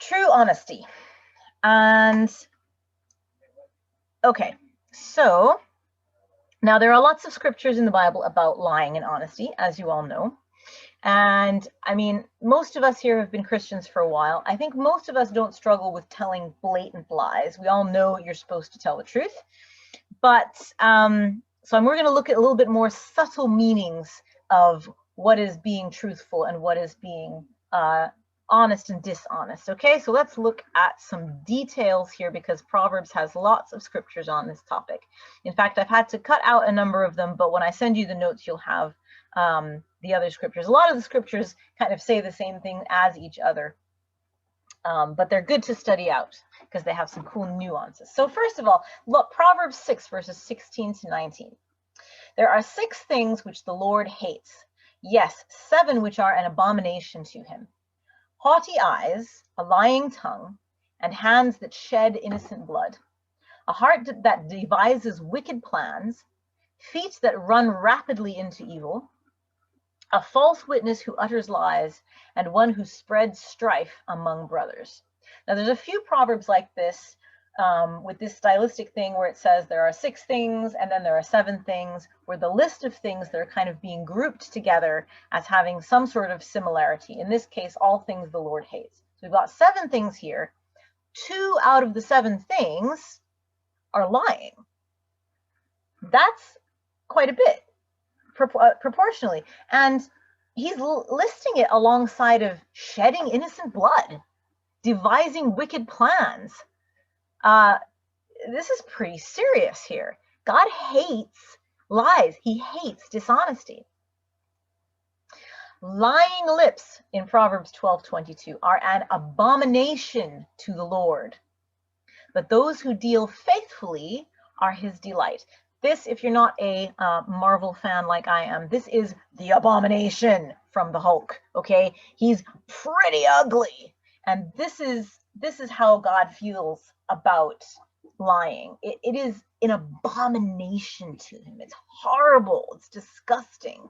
True honesty. And okay, so now there are lots of scriptures in the Bible about lying and honesty, as you all know. And I mean, most of us here have been Christians for a while. I think most of us don't struggle with telling blatant lies. We all know you're supposed to tell the truth. But so we're going to look at a little bit more subtle meanings of what is being truthful and what is being honest and dishonest. Okay, so let's look at some details here because Proverbs has lots of scriptures on this topic. In fact, I've had to cut out a number of them, but when I send you the notes, you'll have the other scriptures. A lot of the scriptures kind of say the same thing as each other, but they're good to study out because they have some cool nuances. So first of all, look, Proverbs 6 verses 16 to 19. There are 6 things which the Lord hates. Yes, 7 which are an abomination to him. Haughty eyes, a lying tongue, and hands that shed innocent blood. A heart that devises wicked plans, feet that run rapidly into evil, a false witness who utters lies, and one who spreads strife among brothers. Now, there's a few proverbs like this with this stylistic thing where it says there are 6 things and then there are 7 things, where the list of things that are kind of being grouped together as having some sort of similarity. In this case, all things the Lord hates. So we've got 7 things here. 2 out of the 7 things are lying. That's quite a bit proportionally. And he's listing it alongside of shedding innocent blood, devising wicked plans. This is pretty serious here. God hates lies. He hates dishonesty. Lying lips in Proverbs 12:22 are an abomination to the Lord, but those who deal faithfully are his delight. This, if you're not a Marvel fan like I am, this is the Abomination from the Hulk, okay? He's pretty ugly. And this is how God feels about lying. It is an abomination to him. It's horrible. It's disgusting.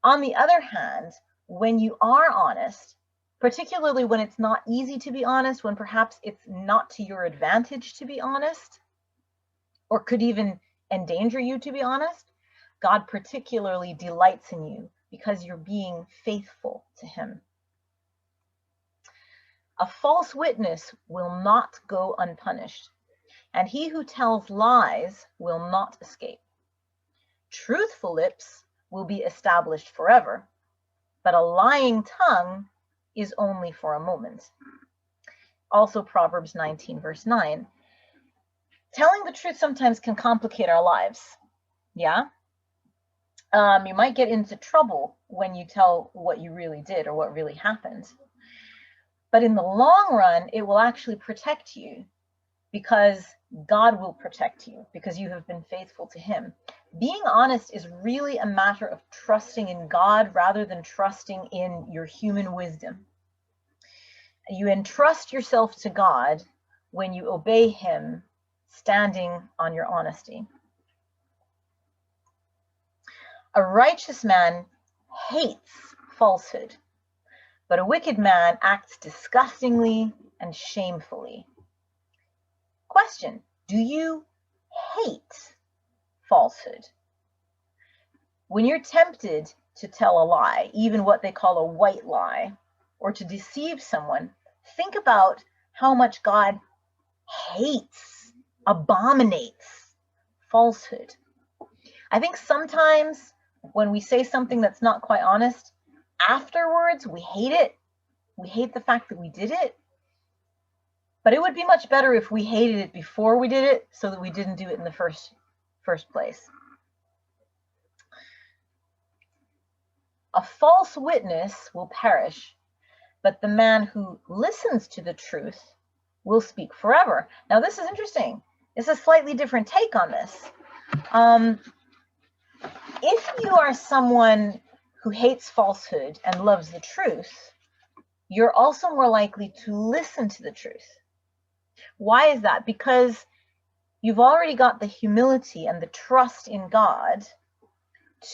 On the other hand, when you are honest, particularly when it's not easy to be honest, when perhaps it's not to your advantage to be honest, or could even endanger you to be honest, God particularly delights in you because you're being faithful to him. A false witness will not go unpunished, and he who tells lies will not escape. Truthful lips will be established forever, but a lying tongue is only for a moment. Also Proverbs 19 verse 9. Telling the truth sometimes can complicate our lives. Yeah? You might get into trouble when you tell what you really did or what really happened. But in the long run, it will actually protect you because God will protect you because you have been faithful to him. Being honest is really a matter of trusting in God rather than trusting in your human wisdom. You entrust yourself to God when you obey him, standing on your honesty. A righteous man hates falsehood, but a wicked man acts disgustingly and shamefully. Question: do you hate falsehood? When you're tempted to tell a lie, even what they call a white lie, or to deceive someone, think about how much God hates, abominates falsehood. I think sometimes when we say something that's not quite honest, afterwards we hate it. We hate the fact that we did it. But it would be much better if we hated it before we did it so that we didn't do it in the first place. A false witness will perish, but the man who listens to the truth will speak forever. Now, this is interesting. It's a slightly different take on this. If you are someone who hates falsehood and loves the truth, you're also more likely to listen to the truth. Why is that? Because you've already got the humility and the trust in God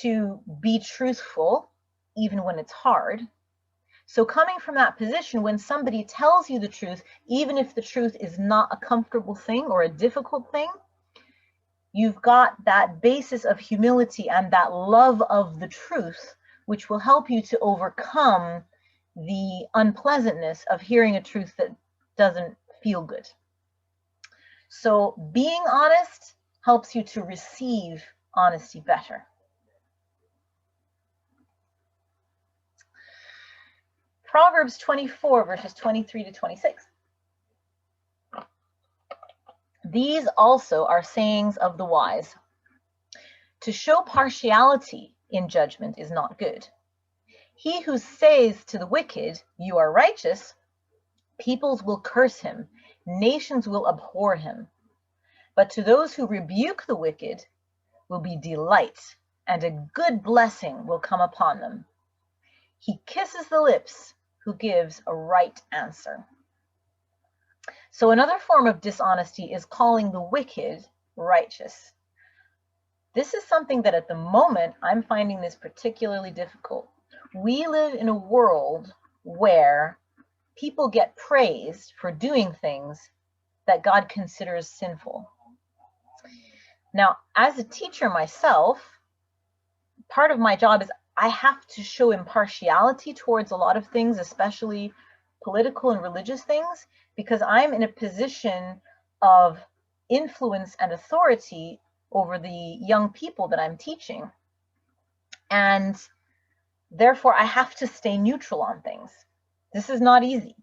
to be truthful, even when it's hard. So coming from that position, when somebody tells you the truth, even if the truth is not a comfortable thing or a difficult thing, you've got that basis of humility and that love of the truth, which will help you to overcome the unpleasantness of hearing a truth that doesn't feel good. So being honest helps you to receive honesty better. Proverbs 24, verses 23 to 26. These also are sayings of the wise. To show partiality in judgment is not good. He who says to the wicked, "You are righteous," peoples will curse him, nations will abhor him. But to those who rebuke the wicked will be delight, and a good blessing will come upon them. He kisses the lips who gives a right answer. So another form of dishonesty is calling the wicked righteous. This is something that at the moment I'm finding this particularly difficult. We live in a world where people get praised for doing things that God considers sinful. Now, as a teacher myself, part of my job is I have to show impartiality towards a lot of things, especially political and religious things, because I'm in a position of influence and authority over the young people that I'm teaching. And therefore, I have to stay neutral on things. This is not easy.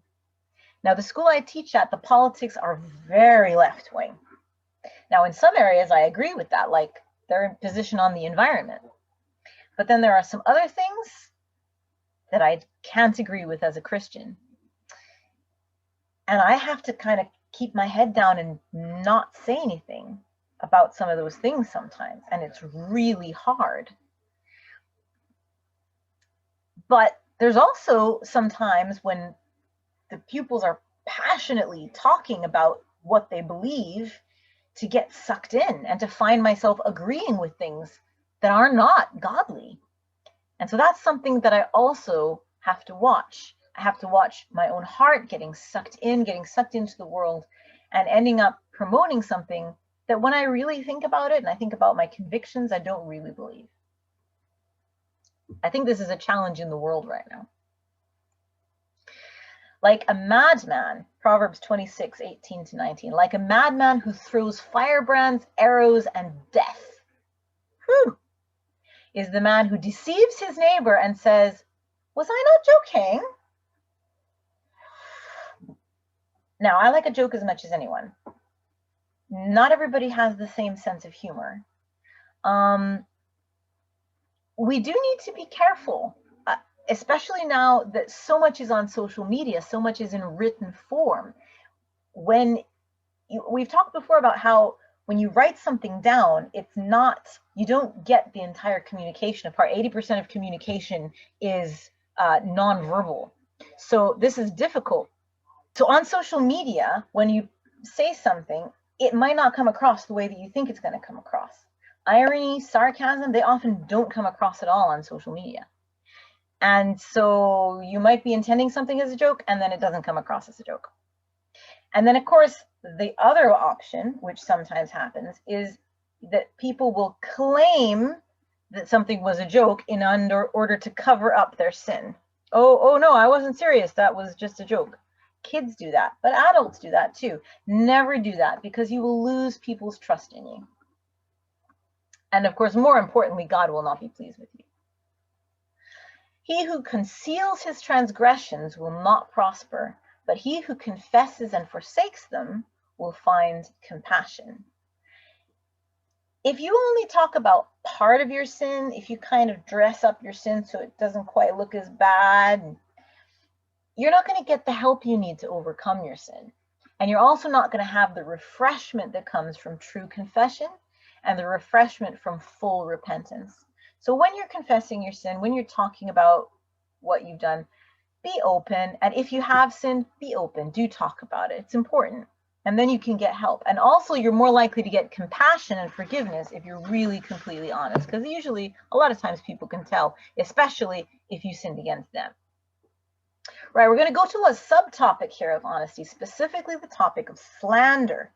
Now, the school I teach at, the politics are very left-wing. Now, in some areas, I agree with that, like their position on the environment. But then there are some other things that I can't agree with as a Christian. And I have to kind of keep my head down and not say anything about some of those things sometimes. And it's really hard. But there's also sometimes when the pupils are passionately talking about what they believe, to get sucked in and to find myself agreeing with things that are not godly. And so that's something that I also have to watch. I have to watch my own heart getting sucked into the world and ending up promoting something that when I really think about it and I think about my convictions, I don't really believe. I think this is a challenge in the world right now. Like a madman, Proverbs 26, 18 to 19, like a madman who throws firebrands, arrows, and death. Whew. Is the man who deceives his neighbor and says, "Was I not joking?" Now, I like a joke as much as anyone. Not everybody has the same sense of humor. We do need to be careful, especially now that so much is on social media, so much is in written form. We've talked before about how when you write something down, you don't get the entire communication apart. 80% of communication is nonverbal. So this is difficult. So on social media, when you say something, it might not come across the way that you think it's going to come across. Irony, sarcasm, they often don't come across at all on social media. And so you might be intending something as a joke, and then it doesn't come across as a joke. And then, of course, the other option, which sometimes happens, is that people will claim that something was a joke in order to cover up their sin. Oh no, I wasn't serious. That was just a joke. Kids do that, but adults do that too. Never do that, because you will lose people's trust in you. And of course, more importantly, God will not be pleased with you. He who conceals his transgressions will not prosper, but he who confesses and forsakes them will find compassion. If you only talk about part of your sin, if you kind of dress up your sin so it doesn't quite look as bad, you're not going to get the help you need to overcome your sin. And you're also not going to have the refreshment that comes from true confession and the refreshment from full repentance. So when you're confessing your sin, when you're talking about what you've done, be open. And if you have sinned, be open. Do talk about it. It's important. And then you can get help. And also, you're more likely to get compassion and forgiveness if you're really completely honest. Because usually, a lot of times people can tell, especially if you sinned against them. Right, we're going to go to a subtopic here of honesty, specifically the topic of slander.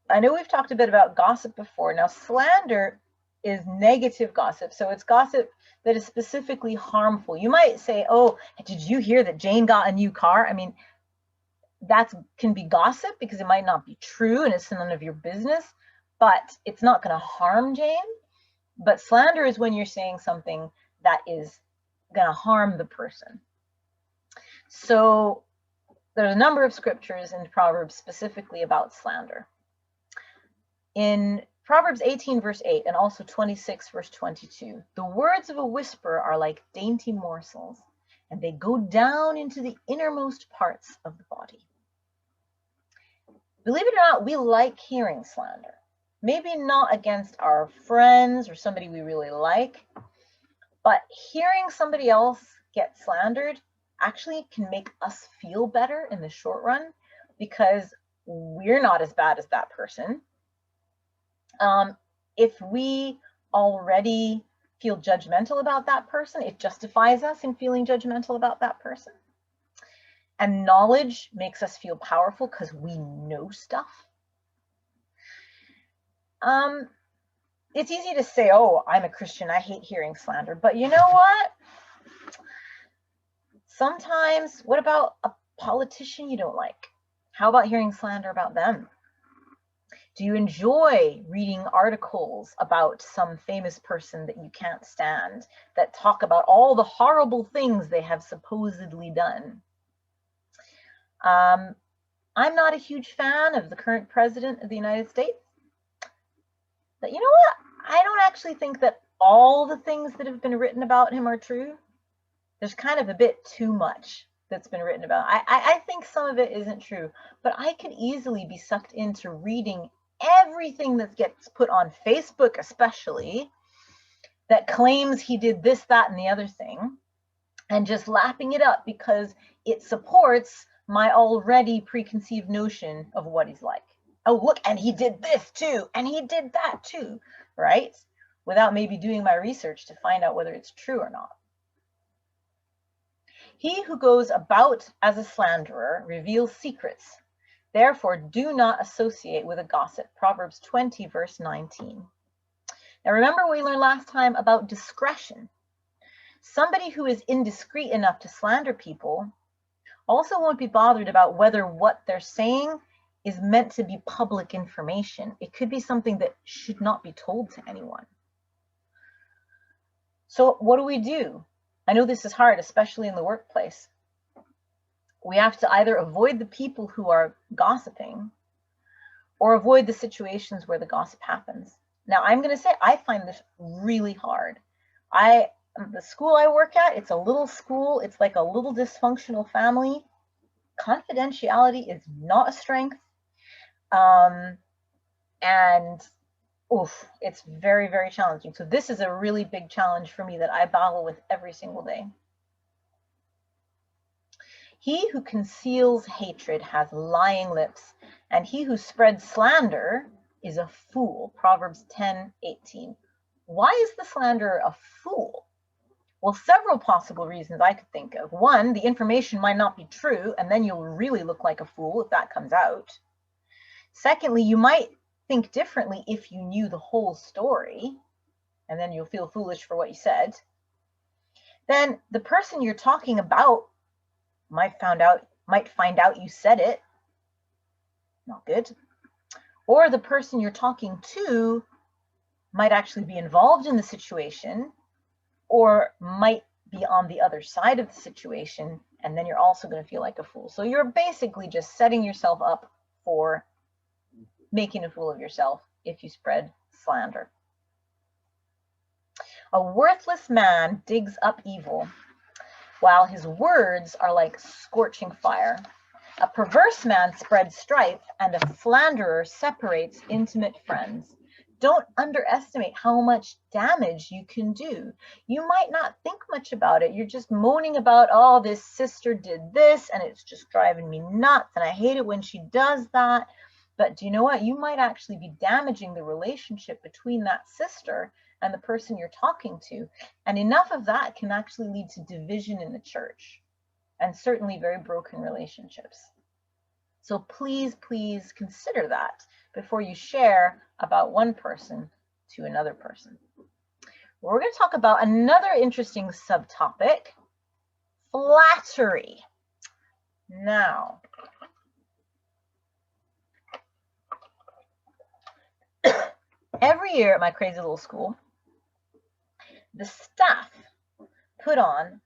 I know we've talked a bit about gossip before. Now, slander is negative gossip. So it's gossip that is specifically harmful. You might say, oh, did you hear that Jane got a new car? I mean, that can be gossip because it might not be true and it's none of your business, but it's not going to harm Jane. But slander is when you're saying something that is going to harm the person. So there's a number of scriptures in Proverbs specifically about slander. In Proverbs 18 verse 8 and also 26 verse 22, the words of a whisperer are like dainty morsels, and they go down into the innermost parts of the body. Believe it or not, we like hearing slander. Maybe not against our friends or somebody we really like, but hearing somebody else get slandered actually can make us feel better in the short run because we're not as bad as that person. If we already feel judgmental about that person, it justifies us in feeling judgmental about that person. And knowledge makes us feel powerful because we know stuff. It's easy to say, oh, I'm a Christian, I hate hearing slander. But you know what? Sometimes, what about a politician you don't like? How about hearing slander about them? Do you enjoy reading articles about some famous person that you can't stand that talk about all the horrible things they have supposedly done? I'm not a huge fan of the current president of the United States. But you know what? I don't actually think that all the things that have been written about him are true. There's kind of a bit too much that's been written about. I think some of it isn't true, but I could easily be sucked into reading everything that gets put on Facebook, especially, that claims he did this, that, and the other thing, and just lapping it up because it supports my already preconceived notion of what he's like. Oh, look, and he did this too, and he did that too, right? Without maybe doing my research to find out whether it's true or not. He who goes about as a slanderer reveals secrets. Therefore, do not associate with a gossip. Proverbs 20, verse 19. Now, remember what we learned last time about discretion. Somebody who is indiscreet enough to slander people also won't be bothered about whether what they're saying is meant to be public information. It could be something that should not be told to anyone. So what do? I know this is hard, especially in the workplace. We have to either avoid the people who are gossiping or avoid the situations where the gossip happens. Now, I'm going to say I find this really hard. The school I work at, it's a little school. It's like a little dysfunctional family. Confidentiality is not a strength. And it's very, very challenging. So this is a really big challenge for me that I battle with every single day. He who conceals hatred has lying lips, and he who spreads slander is a fool. Proverbs 10:18. Why is the slanderer a fool? Well, several possible reasons I could think of. One, the information might not be true, and then you'll really look like a fool if that comes out. Secondly, you might think differently if you knew the whole story, and then you'll feel foolish for what you said. Then the person you're talking about might find out you said it. Not good. Or the person you're talking to might actually be involved in the situation or might be on the other side of the situation, and then you're also going to feel like a fool. So you're basically just setting yourself up for making a fool of yourself if you spread slander. A worthless man digs up evil, while his words are like scorching fire. A perverse man spreads strife, and a slanderer separates intimate friends. Don't underestimate how much damage you can do. You might not think much about it. You're just moaning about, oh, this sister did this, and it's just driving me nuts, and I hate it when she does that. But do you know what? You might actually be damaging the relationship between that sister and the person you're talking to. And enough of that can actually lead to division in the church. and certainly very broken relationships. So please, please consider that before you share about one person to another person. We're going to talk about another interesting subtopic, flattery. Now, every year at my crazy little school, the staff put on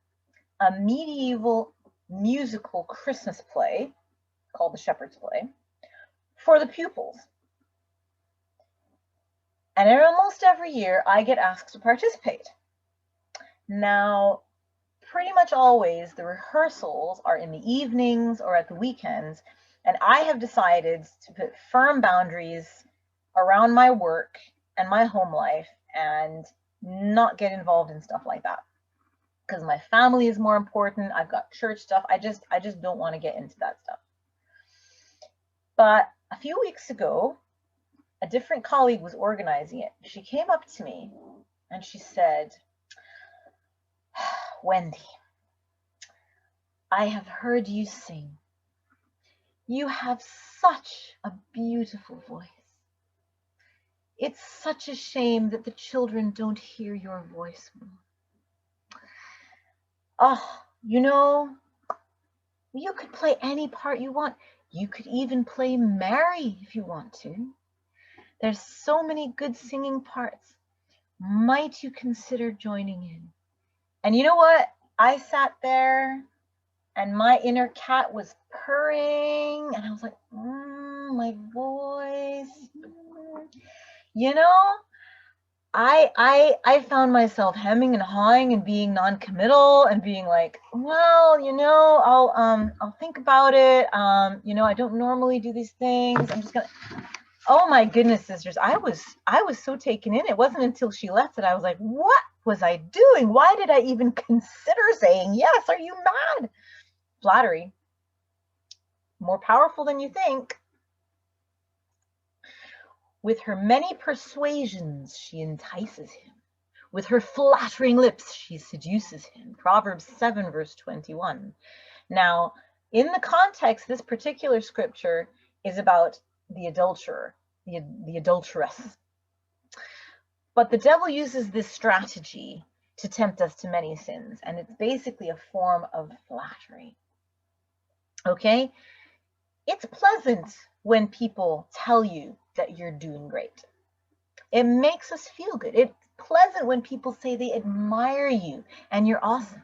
a medieval musical Christmas play called the Shepherd's Play for the pupils. And almost every year I get asked to participate. Now, pretty much always the rehearsals are in the evenings or at the weekends, and I have decided to put firm boundaries around my work and my home life and not get involved in stuff like that, because my family is more important. I've got church stuff. I just don't want to get into that stuff. But a few weeks ago, a different colleague was organizing it. She came up to me and she said, "Wendy, I have heard you sing. You have such a beautiful voice. It's such a shame that the children don't hear your voice more. Oh, you know, you could play any part you want. You could even play Mary if you want to. There's so many good singing parts. Might you consider joining in?" And you know what? I sat there and my inner cat was purring and I was like, my voice. You know, I found myself hemming and hawing and being non-committal and being like, well, you know, I'll think about it. You know, I don't normally do these things. I'm just gonna. Oh my goodness, sisters, I was so taken in. It wasn't until she left that I was like, what was I doing? Why did I even consider saying yes? Are you mad? Flattery, more powerful than you think. With her many persuasions, she entices him. With her flattering lips, she seduces him. Proverbs 7, verse 21. Now, in the context, this particular scripture is about the adulterer, the adulteress. But the devil uses this strategy to tempt us to many sins, and it's basically a form of flattery. Okay? It's pleasant when people tell you that you're doing great. It makes us feel good. It's pleasant when people say they admire you and you're awesome.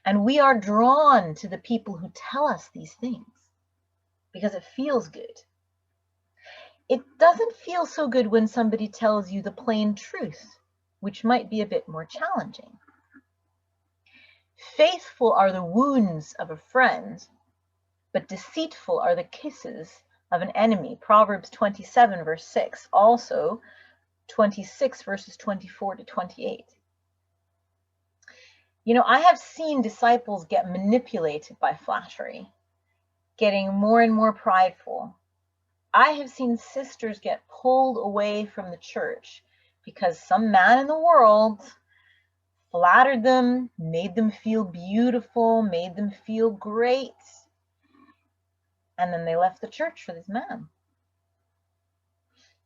And we are drawn to the people who tell us these things because it feels good. It doesn't feel so good when somebody tells you the plain truth, which might be a bit more challenging. Faithful are the wounds of a friend, but deceitful are the kisses of an enemy. Proverbs 27, verse 6. Also, 26, verses 24 to 28. You know, I have seen disciples get manipulated by flattery, getting more and more prideful. I have seen sisters get pulled away from the church because some man in the world flattered them, made them feel beautiful, made them feel great, and then they left the church for this man.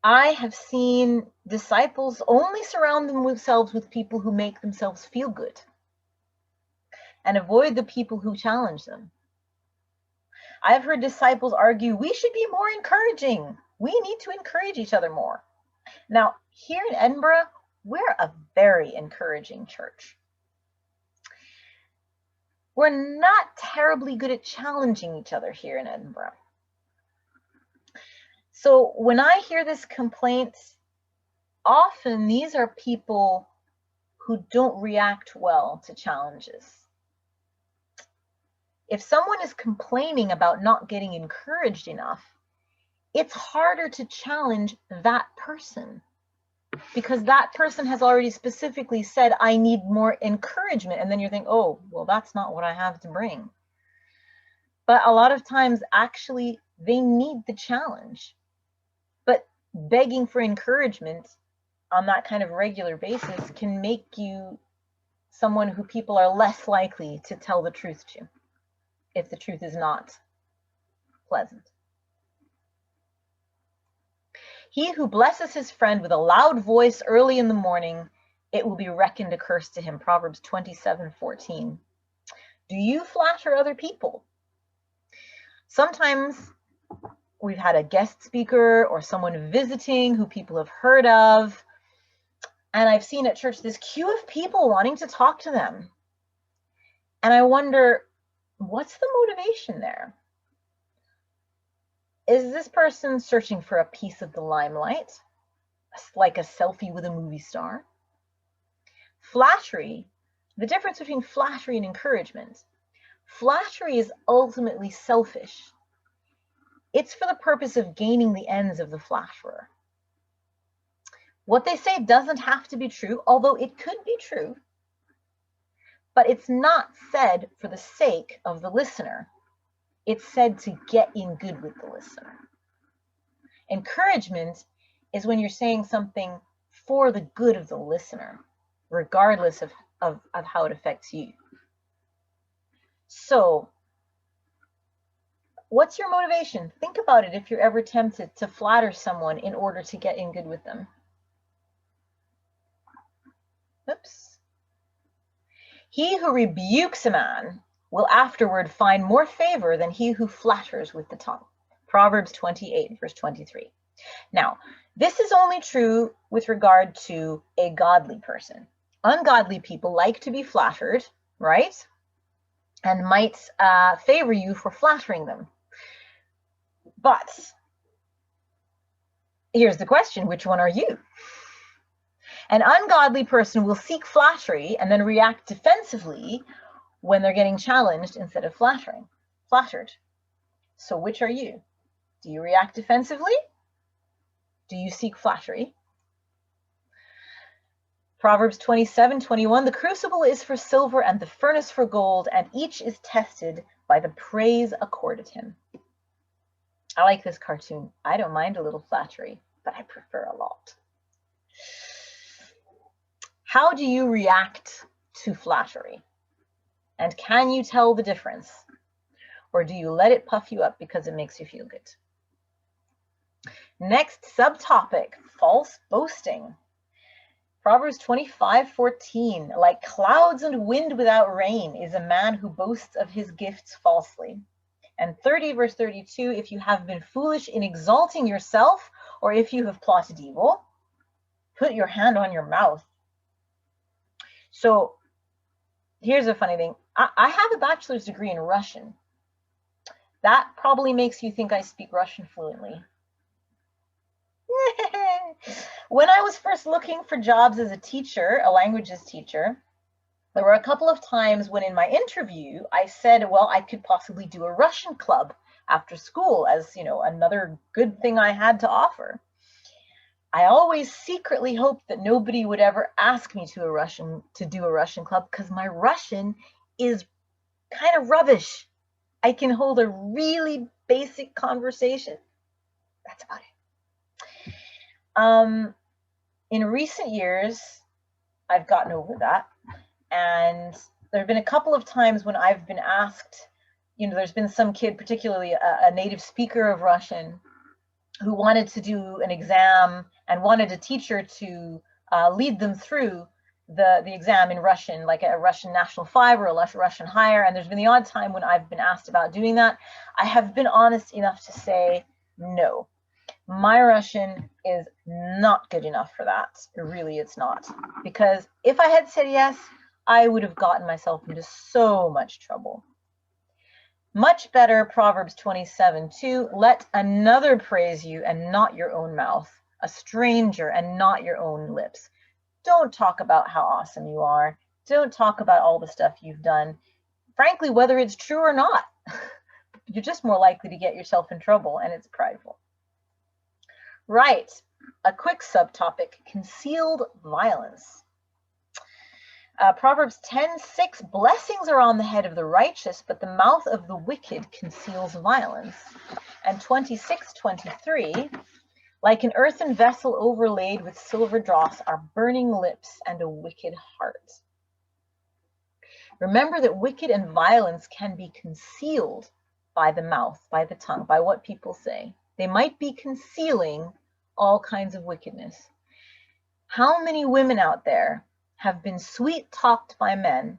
I have seen disciples only surround themselves with people who make themselves feel good and avoid the people who challenge them. I've heard disciples argue, we should be more encouraging. We need to encourage each other more. Now, here in Edinburgh, we're a very encouraging church. We're not terribly good at challenging each other here in Edinburgh. So when I hear this complaint, often these are people who don't react well to challenges. If someone is complaining about not getting encouraged enough, it's harder to challenge that person because that person has already specifically said, I need more encouragement. And then you're thinking, oh, well, that's not what I have to bring. But a lot of times, actually, they need the challenge. But begging for encouragement on that kind of regular basis can make you someone who people are less likely to tell the truth to. if the truth is not pleasant. He who blesses his friend with a loud voice early in the morning, it will be reckoned a curse to him. Proverbs 27:14. Do you flatter other people? Sometimes we've had a guest speaker or someone visiting who people have heard of, and I've seen at church this queue of people wanting to talk to them. And I wonder, what's the motivation there? Is this person searching for a piece of the limelight, like a selfie with a movie star? Flattery, the difference between flattery and encouragement. Flattery is ultimately selfish. It's for the purpose of gaining the ends of the flatterer. What they say doesn't have to be true, although it could be true. But it's not said for the sake of the listener. It's said to get in good with the listener. Encouragement is when you're saying something for the good of the listener, regardless of how it affects you. So, what's your motivation? Think about it if you're ever tempted to flatter someone in order to get in good with them. Oops. He who rebukes a man will afterward find more favor than he who flatters with the tongue. Proverbs 28:23. Now, this is only true with regard to a godly person. Ungodly people like to be flattered, right? And might favor you for flattering them. But here's the question, which one are you? An ungodly person will seek flattery and then react defensively when they're getting challenged instead of flattered. So which are you? Do you react defensively? Do you seek flattery? Proverbs 27:21, the crucible is for silver and the furnace for gold, and each is tested by the praise accorded him. I like this cartoon. I don't mind a little flattery, but I prefer a lot. How do you react to flattery? And can you tell the difference? Or do you let it puff you up because it makes you feel good? Next subtopic, false boasting. Proverbs 25:14, like clouds and wind without rain is a man who boasts of his gifts falsely. And 30:32, if you have been foolish in exalting yourself, or if you have plotted evil, put your hand on your mouth. So here's a funny thing. I have a bachelor's degree in Russian. That probably makes you think I speak Russian fluently. When I was first looking for jobs as a teacher, a languages teacher, there were a couple of times when in my interview, I said, well, I could possibly do a Russian club after school as, another good thing I had to offer. I always secretly hoped that nobody would ever ask me to do a Russian club because my Russian is kind of rubbish. I can hold a really basic conversation. That's about it. In recent years, I've gotten over that. And there have been a couple of times when I've been asked, there's been some kid, particularly a native speaker of Russian, who wanted to do an exam and wanted a teacher to lead them through the exam in Russian, like a Russian National 5 or a Russian Higher. And there's been the odd time when I've been asked about doing that. I have been honest enough to say, no, my Russian is not good enough for that. Really, it's not. Because if I had said yes, I would have gotten myself into so much trouble. Much better, Proverbs 27:2, let another praise you and not your own mouth, a stranger and not your own lips. Don't talk about how awesome you are. Don't talk about all the stuff you've done. Frankly, whether it's true or not, you're just more likely to get yourself in trouble, and it's prideful. Right, a quick subtopic, concealed violence. Proverbs 10:6, blessings are on the head of the righteous, but the mouth of the wicked conceals violence. And 26:23, like an earthen vessel overlaid with silver dross are burning lips and a wicked heart. Remember that wicked and violence can be concealed by the mouth, by the tongue, by what people say. They might be concealing all kinds of wickedness. How many women out there have been sweet-talked by men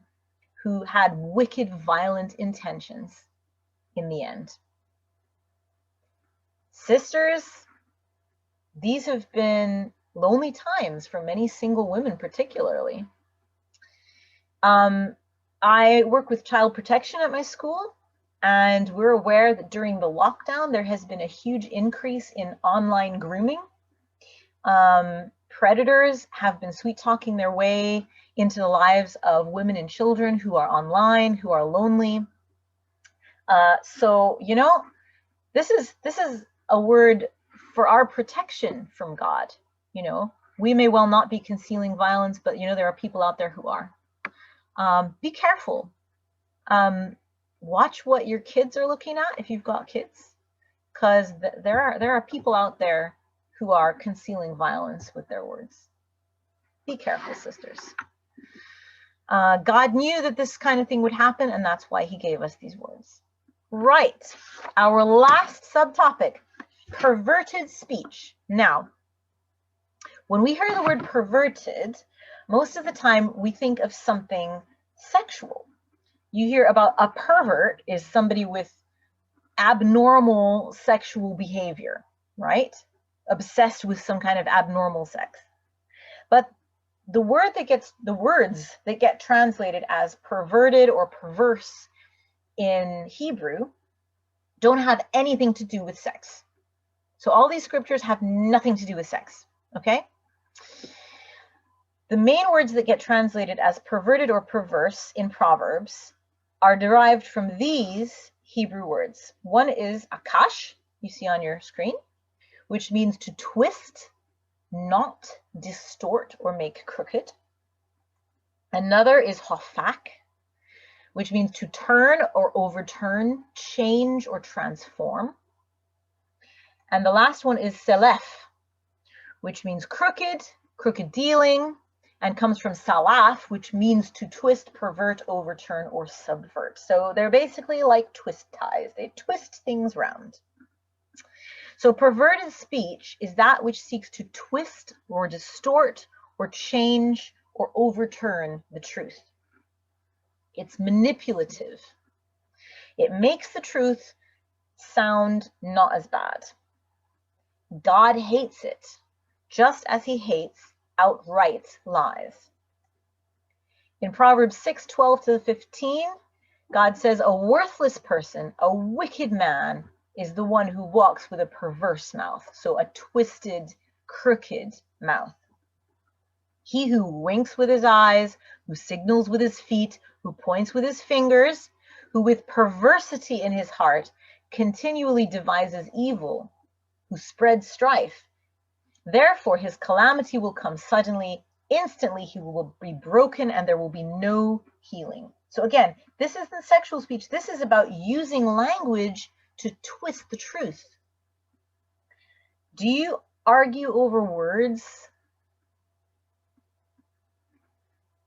who had wicked, violent intentions in the end? Sisters, these have been lonely times for many single women particularly. I work with child protection at my school, and we're aware that during the lockdown there has been a huge increase in online grooming. Predators have been sweet-talking their way into the lives of women and children who are online, who are lonely. So, you know, this is a word for our protection from God. You know, we may well not be concealing violence, but you know, there are people out there who are. Be careful. Watch what your kids are looking at if you've got kids, because there are people out there who are concealing violence with their words. Be careful, sisters. God knew that this kind of thing would happen, and that's why he gave us these words. Right, our last subtopic, perverted speech. Now, when we hear the word perverted, most of the time we think of something sexual. You hear about a pervert is somebody with abnormal sexual behavior, right? Obsessed with some kind of abnormal sex. But the words that get translated as perverted or perverse in Hebrew don't have anything to do with sex. So all these scriptures have nothing to do with sex, okay? The main words that get translated as perverted or perverse in Proverbs are derived from these Hebrew words. One is akash, you see on your screen, which means to twist, knot, distort, or make crooked. Another is hofak, which means to turn or overturn, change or transform. And the last one is selef, which means crooked, crooked dealing, and comes from salaf, which means to twist, pervert, overturn, or subvert. So they're basically like twist ties. They twist things round. So perverted speech is that which seeks to twist or distort or change or overturn the truth. It's manipulative. It makes the truth sound not as bad. God hates it, just as he hates outright lies. In Proverbs 6:12-15, God says, a worthless person, a wicked man, is the one who walks with a perverse mouth, so a twisted, crooked mouth. He who winks with his eyes, who signals with his feet, who points with his fingers, who with perversity in his heart continually devises evil, who spreads strife. Therefore his calamity will come suddenly, instantly he will be broken, and there will be no healing. So again, this isn't sexual speech. This is about using language to twist the truth. Do you argue over words?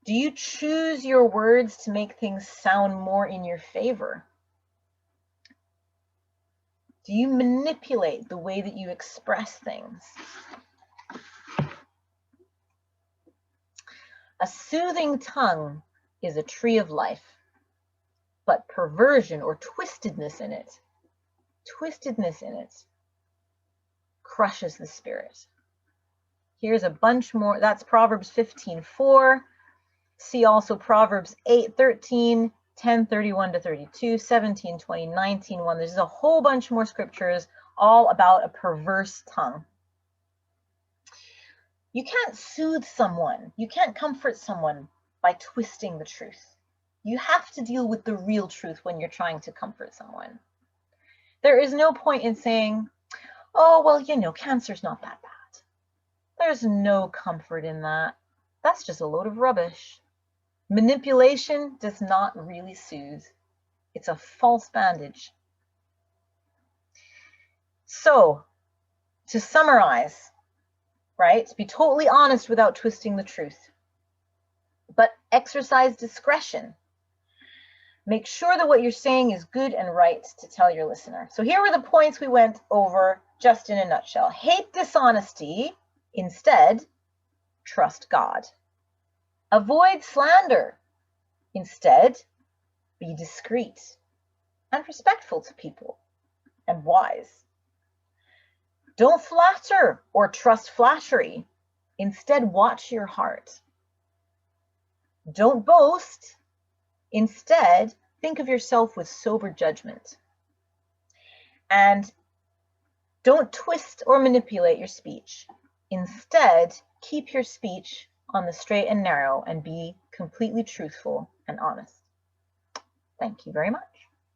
Do you choose your words to make things sound more in your favor? Do you manipulate the way that you express things? A soothing tongue is a tree of life, but perversion or twistedness in it crushes the spirit. Here's a bunch more. That's Proverbs 15:4. See also Proverbs 8:13, 10:31-32, 17:20, 19:1. There's a whole bunch more scriptures all about a perverse tongue. You can't soothe someone. You can't comfort someone by twisting the truth. You have to deal with the real truth when you're trying to comfort someone. There is no point in saying, oh, well, you know, cancer's not that bad. There's no comfort in that. That's just a load of rubbish. Manipulation does not really soothe. It's a false bandage. So, to summarize, right, be totally honest without twisting the truth, but exercise discretion. Make sure that what you're saying is good and right to tell your listener. So here were the points we went over just in a nutshell. Hate dishonesty. Instead, trust God. Avoid slander. Instead, be discreet and respectful to people and wise. Don't flatter or trust flattery. Instead, watch your heart. Don't boast. Instead, think of yourself with sober judgment. And don't twist or manipulate your speech. Instead, keep your speech on the straight and narrow and be completely truthful and honest. Thank you very much.